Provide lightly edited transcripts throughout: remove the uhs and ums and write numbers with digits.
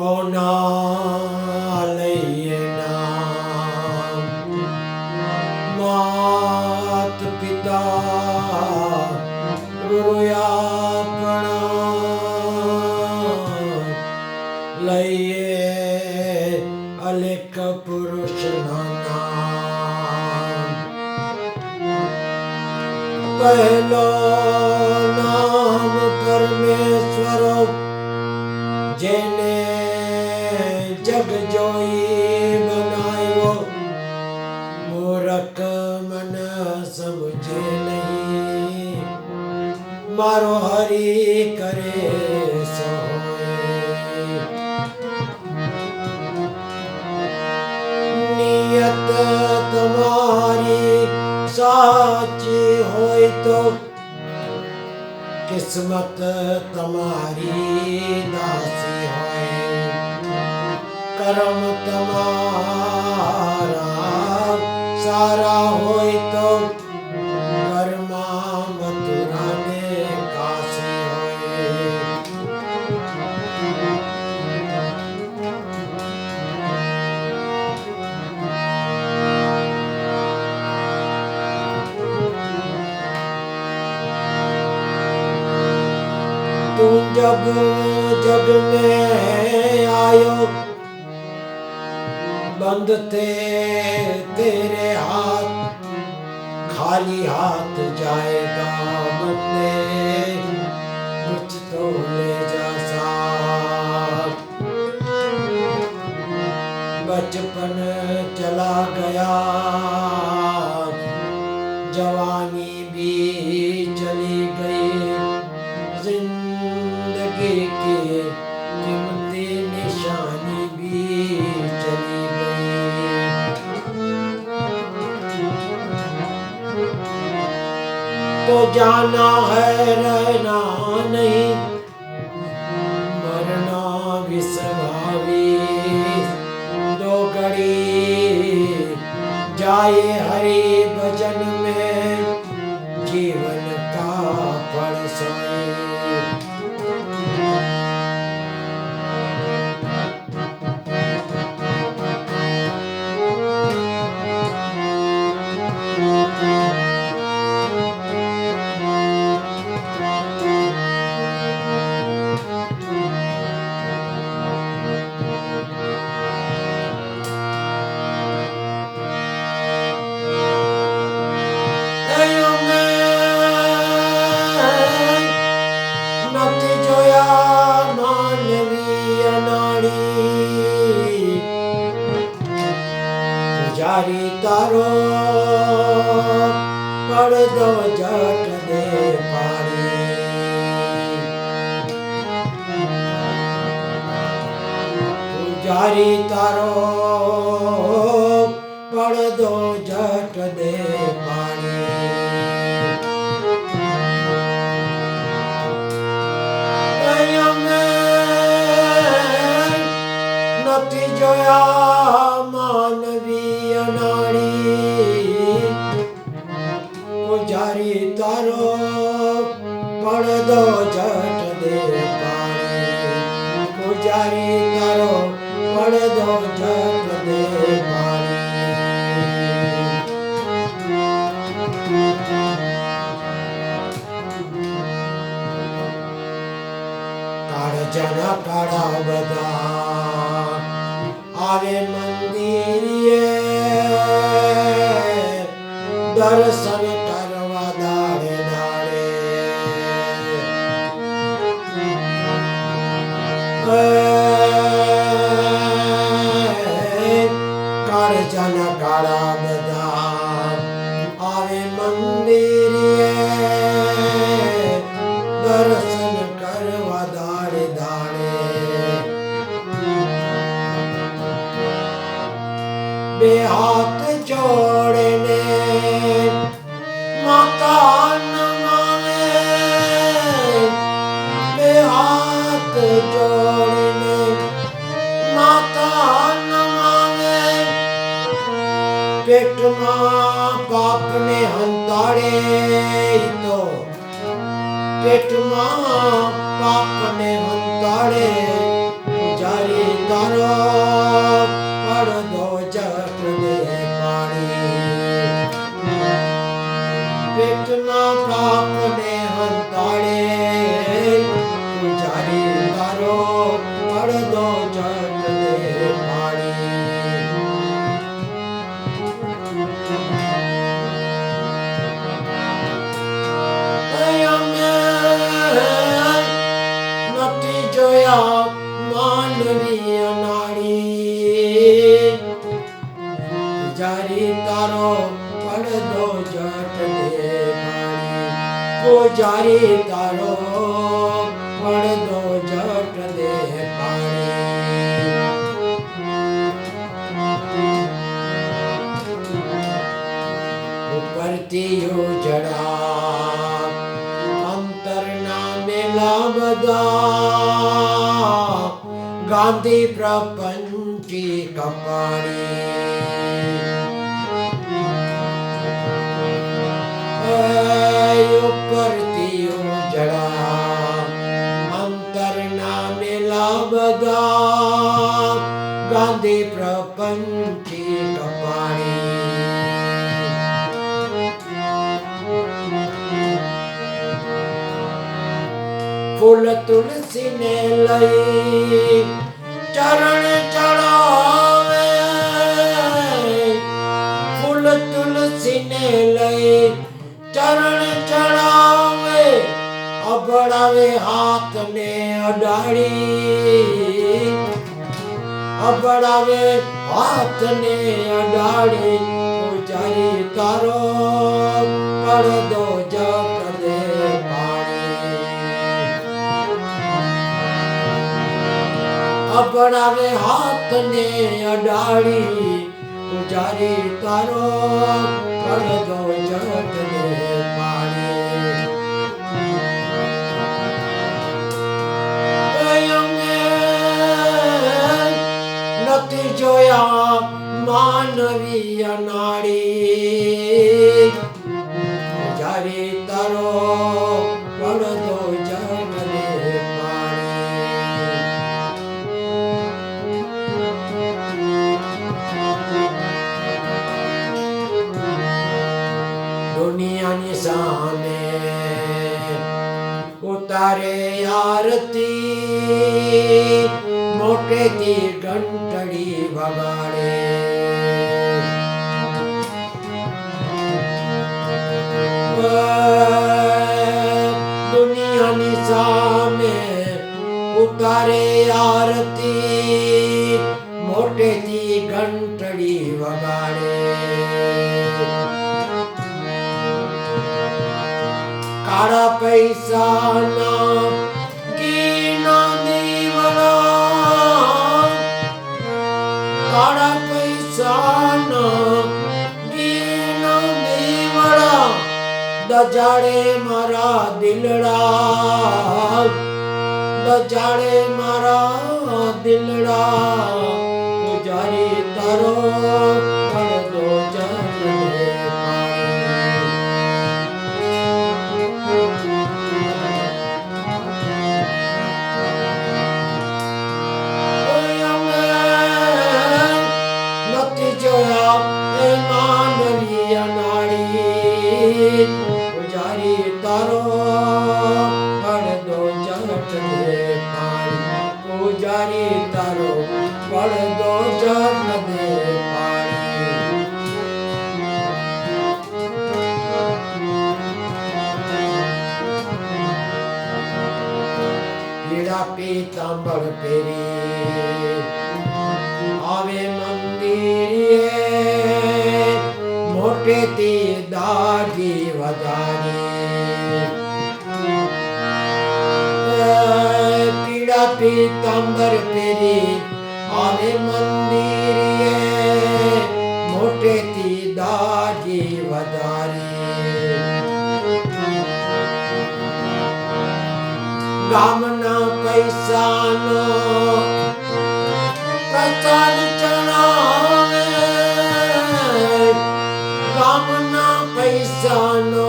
કોના લઈએ નામ માત પિતા ગુરુ આપણા લઈએ અલેખ પુરુષના નામ પહેલો નામ પરમેશ્વરો જેને જગ જોઈ બનાવ્યો મૂરખ મન સમજે નહીં મારો હરી કરે સોય નિયત તમારી સાચી હોય તો કિસ્મત તમારી દાસી હોય કર્મ તમારા સારા હોય તો કર્મા મથુરાને કાશી હોય तुम जब जग में आयो बंद थे तेरे हाथ खाली हाथ जाएगा बंदे कुछ तो ले जा साथ बचपन चला गया जवानी भी चली गई जिंदगी की कीमती निशानी भी चली गई तो जाना है रहना नहीं मरना विस्वावी दो घड़ी जाए हरि भजन में जीवन का फल सोए पुजारी तारो પડદો જટ દે પાડી પુજારી તારો પડદો જટ દે પાડી અમે નથી જોયા માનવી અનાળી પુજારી તારો પડદો જટ દે પાડી પુજારી તારો પડદો જટ દે પાડી કાળજાના કાળા બધા આવે મંદિરે દર્શન કરવા દાડે દાડે કાળજાના કાળા બધા આવે મંદિરે દર્શન કરવા દાડે દાડે બે હાથ જોડને માતા નમાવે બે હાથ જોડને માતા નમાવે પેટમાં પાપને હંતાડે તો પેટમાં પાપને હંતાડે પૂજારી નથી જોયા માનવી અનાળી પૂજારી તારો પડદો જટ દે પાણી પૂજારી તારો પડદો જટ દે પાણી ઉપરથી ઉજળા અંતરના મેલા બધા ગાંધી પ્રપંચી કપાળી ઉપરથી ઉજળા અંતરના મેલા બધા ગાંધી પ્રપંચી કપાળી ફૂલ તુલસી ને લઈ ચરણ ચડાવે ફૂલ તુલસી ને લઈ ચરણ ચડાવે અબડાવે હાથ ને અડાડી અબડાવે હાથ ને અડાડી પૂજારી તારો પડદો જપ દે અબડાવે હાથ ને અડાડી પૂજારી તારો પડદો જટ દે પાણી નથી જોયા માનવી અનાળી પૂજારી તારો પડદો જટ દે દુનિયાની સામે ઉતારે આરતી મોટેથી ઘંટડી વગાડે દુનિયાની સામે ઉતારે આરતી મોટેથી ઘંટડી વગાડે કાળા પૈસાના ઘીના દીવડા કાળા પૈસાના ઘીના દીવડા દજાડે મારા દિલડા દજાડે મારા દિલડા પૂજારી તારો પડદો જટ દે માનવી અનાળી પૂજારી તારો પડદો જટ દે પાણી પૂજારી તારો પડદો જટ દે પાણી પીળા પીતાંબર પહેરી આવે મંદિરે મોટેથી દાઢી વધારી પીળા પીતાંબર પહેરી આવે મંદિરે મોટેથી દાઢી વધારી ગામના પૈસાનો પ્રસાદ ચડાવે ગામના પૈસાનો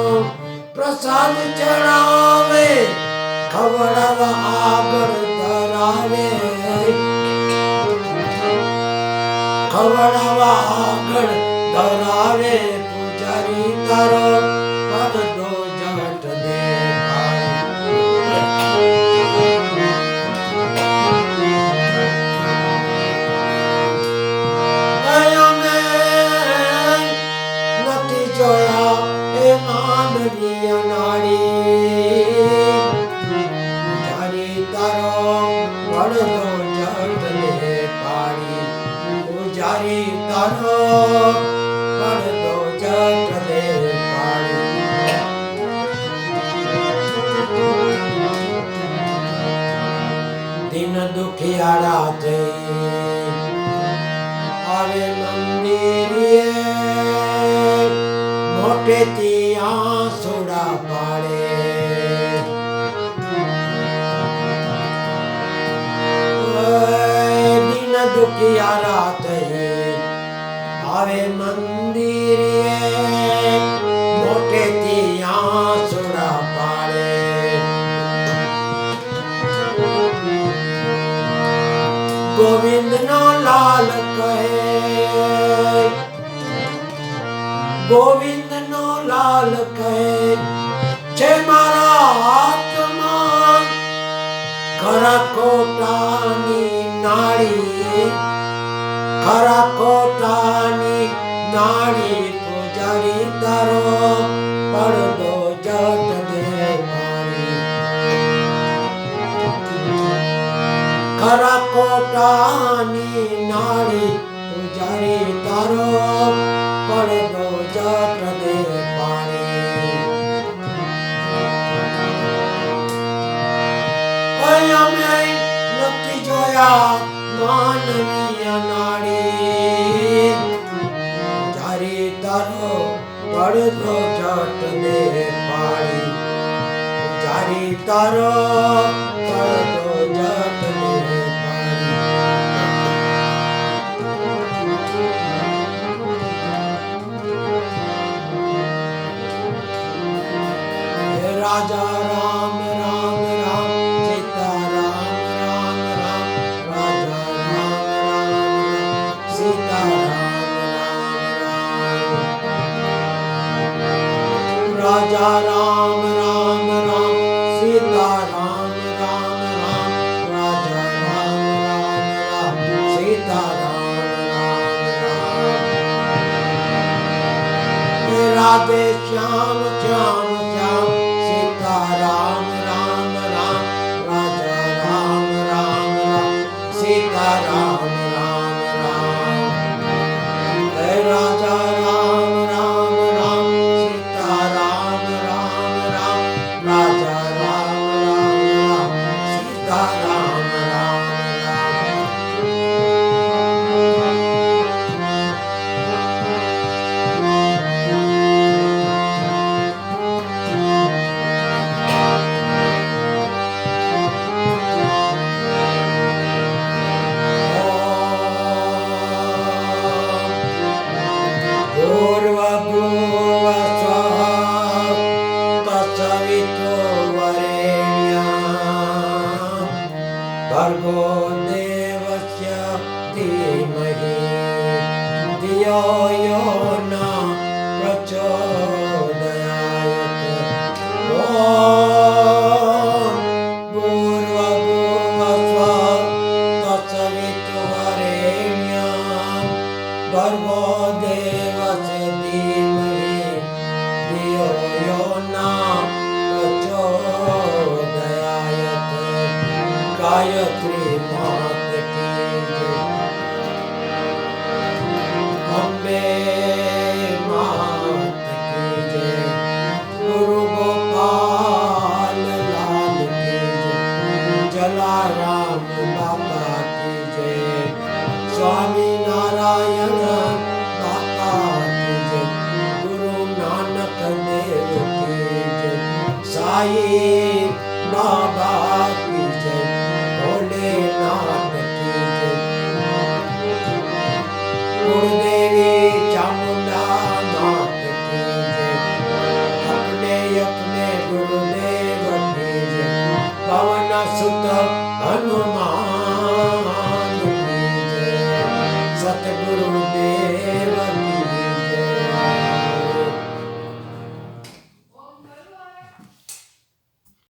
પ્રસાદ ચડાવે ખવડાવવા આગળ ધરાવે ખવડાવવા આગળ ધરાવે પૂજારી તારો પડદો જટ દે જોયા એ માનવી અનાળી પૂજારી તારો પડદો જટને પાડી પૂજારી તારો પડદો જટને પાડી દિન દુખિયાળા થઈ આવે મંદિરે મોટેથી આંસુડા પાડે દિન દુખિયાળા થઈ આવે મંદિરે મોટેથી આંસુડા પાડે ગોવિંદ નો લાલ કહે ગોવિંદ નો લાલ કહે છે મારા હાથમાં ખરા ખોટાની નાળી ખરા ખોટાની નાળી પૂજારી તારો પડદો જટ દે ખરા ખોટાની નાળી પૂજારી તારો પડદો જટ દે પાણી અમે નથી જોયા માનવીય નાળી પૂજારી તારો પડદો જટ દે પાણી પૂજારી તારો પડદો જટ દે राजा राम राम राम सीता राम राम राम राजा राम राम राम सीता राम राम राजा राम राम राम सीता राम राम राम राजा राम राम राम सीता राम राम राम राधे श्याम श्याम श्याम राम राम राम राजा राम राम राम सीता राम राम राम राजा राम राम राम सीता राम राम राम राजा राम राम राम सीता राम राम भर्गो देवस्य धीमहि धियो यो न प्रचोदयात् ॐ भूर्भुवस्सुः तत्सवितुर्वरेण्यं भर्गो देवस्य धीमहि धियो यो न प्रचोदयात् गायत्री मात की जय अम्बे मात की जय गुरु गोपाल लाल की जय जलाराम बाबा की जय स्वामी नारायण बाबा की जय गुरु नानक देव की जय साई बाबा की जय भोलेनाथ की जय गुरुदेवी चामुंडा नाथ की जय अपने अपने गुरुदेव की जय पवन सुत हनुमान की जय सतगुरुदेव